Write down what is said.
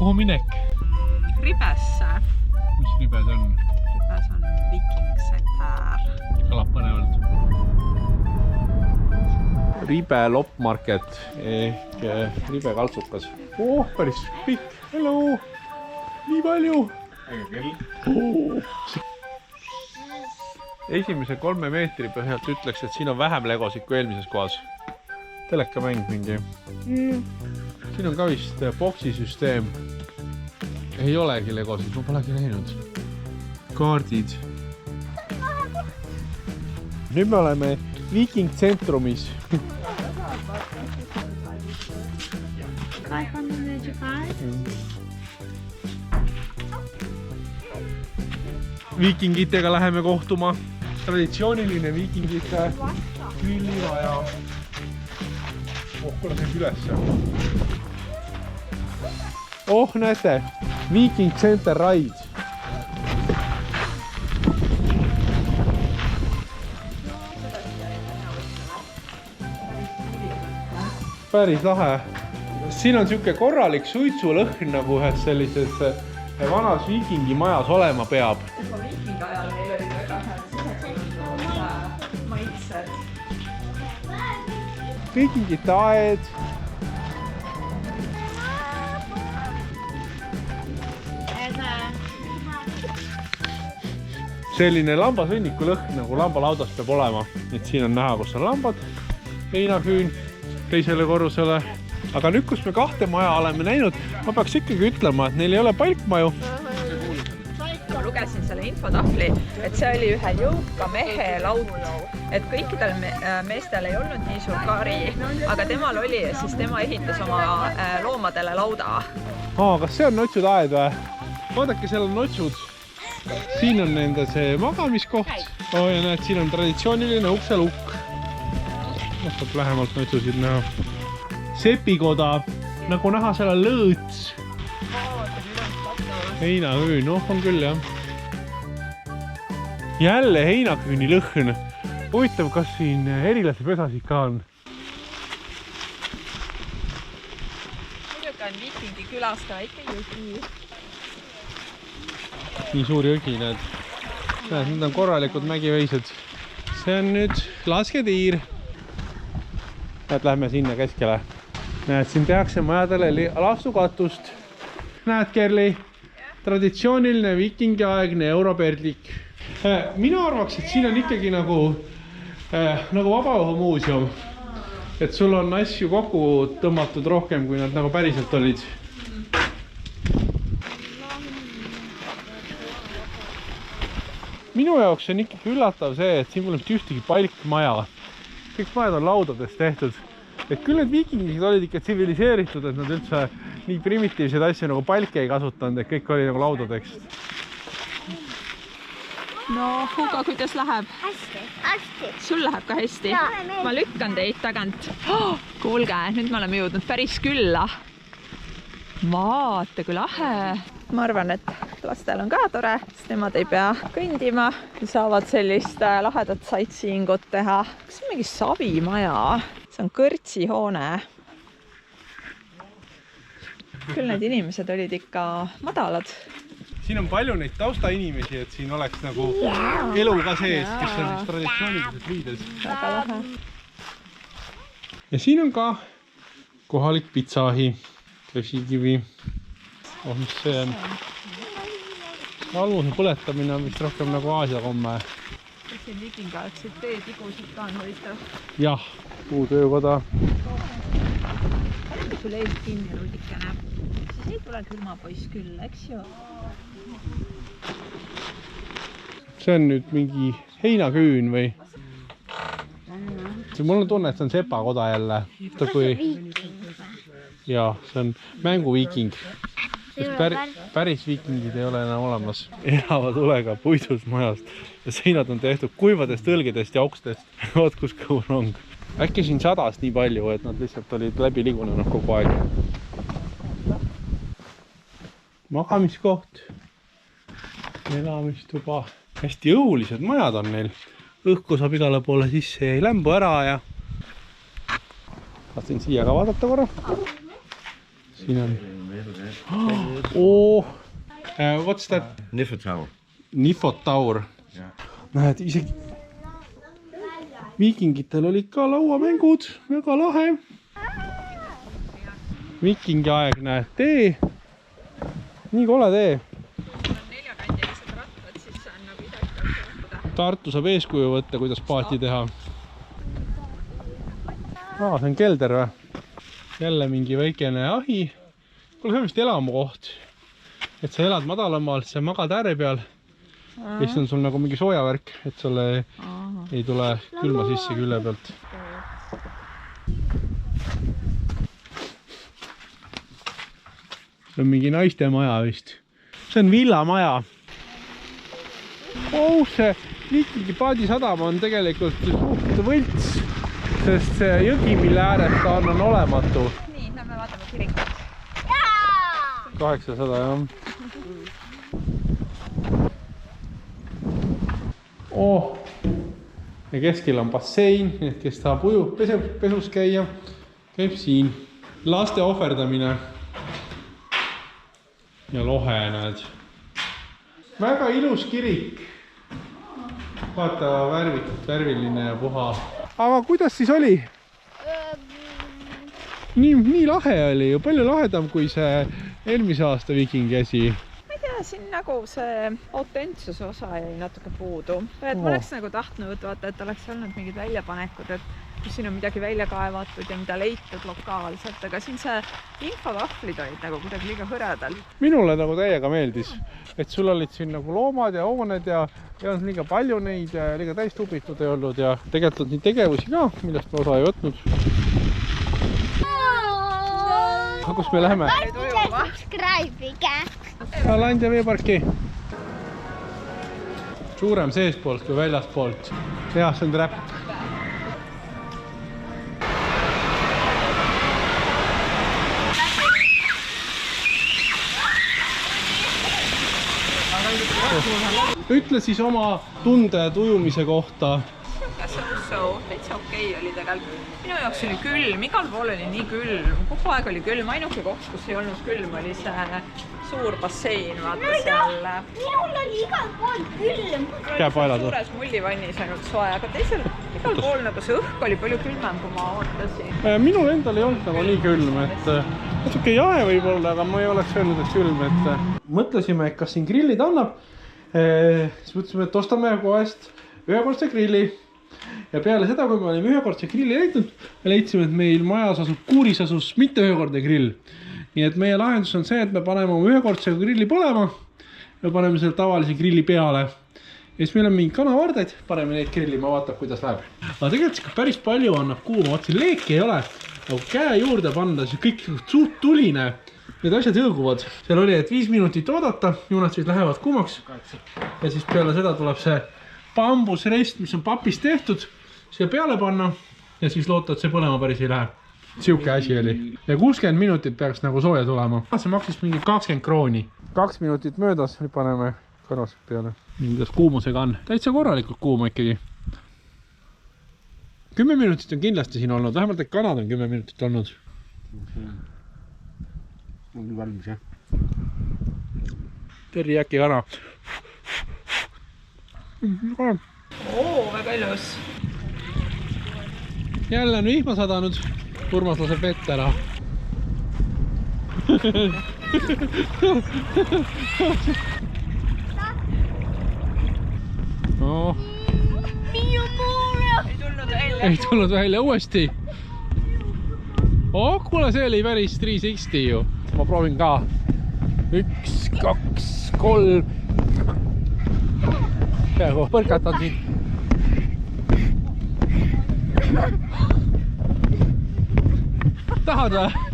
kuhu minek? Ribesse. Mis Ribes on? Ribes on Viking Center. Kõlab põnevalt. Ribe Loppmarket ehk Ribe kaltsukas. Päris pikk. Hello! Nii palju! Esimese 3 meetri põhjalt ütleks, et siin on vähem legosid kui eelmises kohas. Telekamäng mingi. Siin on ka vist boksisüsteem. Ei olegi legosid, ma polegi näinud. Kaardid. Nüüd me oleme Viking Centrumis. 505. Viikingitega läheme kohtuma. Traditsiooniline viikingite grillimaja. Kuule see ülesse. Näete, Viking Center Ride. Päris lahe. Siin on siuke korralik suitsulõhn nagu ühes sellises vanas viikingi majas olema peab. Viikingi ajal meil oli väga head maitsed. Viikingite aed. Selline lambasõnniku lõhn nagu lambalaudas peab olema. Et siin on näha, kus on lambad, heinaküün teisele korrusele. Aga nüüd, kus me 2 maja oleme näinud, ma peaks ikkagi ütlema, et neil ei ole palkmaju. Ma lugesin selle infotahvli, et see oli ühe jõuka mehe laud. Et kõikidel meestel ei olnud nii suur kari, aga temal oli ja siis tema ehitas oma loomadele lauda. Kas see on notsude aed või? Vaadake, seal on notsud. Siin on nende see magamiskoht. Ja näed, siin on traditsiooniline ukselukk. Saab lähemalt notsusid näha. Sepikoda, nagu näha seal on lõõts. Heinaküün, on küll jah. Jälle heinaküüni lõhn. Huvitav, kas siin erilase pesasid ka on? Muidugi on Viikingi külas ka väike jõgi. Nii suur jõgi, näed. Need on korralikud mägiveised. See on nüüd lasketiir. Näed, lähme sinna keskele. Näed, siin tehakse majadele laastukatust. Näed, Kerli, traditsiooniline viikingi aegne europerlik. Mina arvaks, et siin on ikkagi nagu vabaõhumuuseum. Et sul on asju kokku tõmmatud rohkem, kui nad nagu päriselt olid. Minu jaoks on ikkagi üllatav see, et siin pole ühtegi palkmaja. Kõik majad on laudadest tehtud. Et küll need viikingid olid ikka tsiviliseeritud, et nad üldse nii primitiivseid asju nagu palke ei kasutanud, et kõik oli nagu laudadeks. No, Hugo, kuidas läheb? Hästi. Sul läheb ka hästi? Ma lükkan teid tagant. Kuulge, nüüd me oleme jõudnud päris külla. Vaata, kui lahe. Ma arvan, et lastel on ka tore, sest nemad ei pea kõndima. Saavad sellist lahedat sightseeingut teha. Kas on mingi savimaja? See on kõrtsihoone. Küll need inimesed olid ikka madalad. Siin on palju neid taustainimesi, et siin oleks nagu elu ka sees, kes on siis traditsiooniliselt liides. Väga lahe. Ja siin on ka kohalik pitsahi, käsikivi. Mis see on? Almuse põletamine on vist rohkem nagu Aasia komme. Kas siin viikingaegseid teetigusid ka on huvitav? Jah, puutöökoda. Kui sul eest kinni rudikene, siis ei tule külmapoiss küll, eks ju? See on nüüd mingi heinaküün või? Mul on tunne, et see on sepakoda jälle. Jaa, see on mänguviiking. Päris viikingid ei ole enam olemas. Elava tulega puidust majast ja seinad on tehtud kuivadest õlgedest ja aukstest. Vaat kus kõhurong. Äkki siin sadas nii palju, et nad lihtsalt olid läbi ligunenud kogu aeg. Magamiskoht. Elamistuba. Hästi jõulised majad on neil. Õhku saab igale poole sisse ja lämbu ära ja tahtsin siia ka vaadata korra. siin on. Oh, what's that? Niffotaur. Niffotaur. Näed, isegi viikingitel olid ka lauamängud, väga lahe. Viikingiaegne tee. Nii kole tee. Neljakandilised rattad, siis see on nagu idekalt. Tartu saab eeskuju võtta, kuidas paati teha. See on kelder või? Jälle mingi väikene ahi. Kuule, see on vist elamukoht. Et sa elad madalamaalt, sa magad ääre peal. Ja siis on sul nagu mingi soojavärk, et sulle ei tule külma sisse külje pealt. See on mingi naiste maja vist. See on villamaja. See Viikingi paadisadam on tegelikult suht võlts. Sest see jõgi, mille ääres ta on olematu. Nii, lähme vaatame kirikut. 800, jah. Ja keskel on bassein, et kes tahab pesus käia, käib siin. Laste ohverdamine. Ja lohe, näed. Väga ilus kirik. Vaata, värviline ja puha. Aga kuidas siis oli? Nii lahe oli ju, palju lahedam kui see eelmise aasta Viikingi asi. Ma ei tea, siin nagu see autentsuse osa jäi natuke puudu. Et ma oleks nagu tahtnud, vaata, et oleks olnud mingid väljapanekud, et kus siin on midagi välja kaevatud ja mida leitud lokaalselt, aga siin see infotahvlid olid nagu kuidagi liiga hõredal. Minule nagu täiega meeldis, et sul olid siin nagu loomad ja hooned ja ei olnud liiga palju neid ja liiga täis tubitud ei olnud ja tegelikult nii tegevusi ka, millest ma osa ei võtnud. Kus me läheme? Subscribe'ige! Land ja veeparki. Suurem seespoolt kui väljaspoolt. Ja, see on träpp. Ütle siis oma tunde tujumise kohta. Täitsa okei oli tegelikult. Minu jaoks oli külm, igal pool oli nii külm. Kogu aeg oli külm, ainuke koht, kus ei olnud külm, oli see suur bassein. Vaata seal. Minul oli igal pool külm. Suures mullivannis ainult soe, aga teisel igal pool nagu see õhk oli palju külmem, kui ma ootasin. Minul endal ei olnud nagu nii külm, et natuke jahe võib-olla, aga ma ei oleks öelnud, et külm. Mõtlesime, et kas siin grillid annab. Siis mõtlesime, et ostame kohest ühekordse grilli. Ja peale seda, kui me olime ühekordse grilli leidnud, me leidsime, et meil majas asub Kuuris asus mitte ühekordne grill. Nii et meie lahendus on see, et me paneme oma ühekordse grilli põlema ja paneme selle tavalise grilli peale. Ja siis meil on mingi kanavarded, paneme neid grillima, vaatab, kuidas läheb. Aga tegelikult päris palju annab kuuma, otsi leeki ei ole, aga käe juurde panna, see kõik suht tuline. Need asjad õõguvad. Seal oli, et 5 minutit oodata, juunad siis lähevad kuumaks. Ja siis peale seda tuleb see bambusrest, mis on papist tehtud, siia peale panna ja siis loota, et see põlema päris ei lähe. Siuke asi oli. Ja 60 minutit peaks nagu sooja tulema. See maksis mingi 20 krooni. 2 minutit möödas, nüüd paneme kanased peale. Kuidas kuumusega on. Täitsa korralikult kuuma ikkagi. 10 minutit on kindlasti siin olnud, vähemalt et kanad on 10 minutit olnud. On valmis, jah? Teriyaki kana. Väga ilus. Jälle on vihma sadanud. Urmas laseb vett ära. No. Ei tulnud välja uuesti. Kuule, see oli päris 360 ju. Ma proovin ka. 1, 2, 3. Peaaegu põrkatan siin. Tahad või?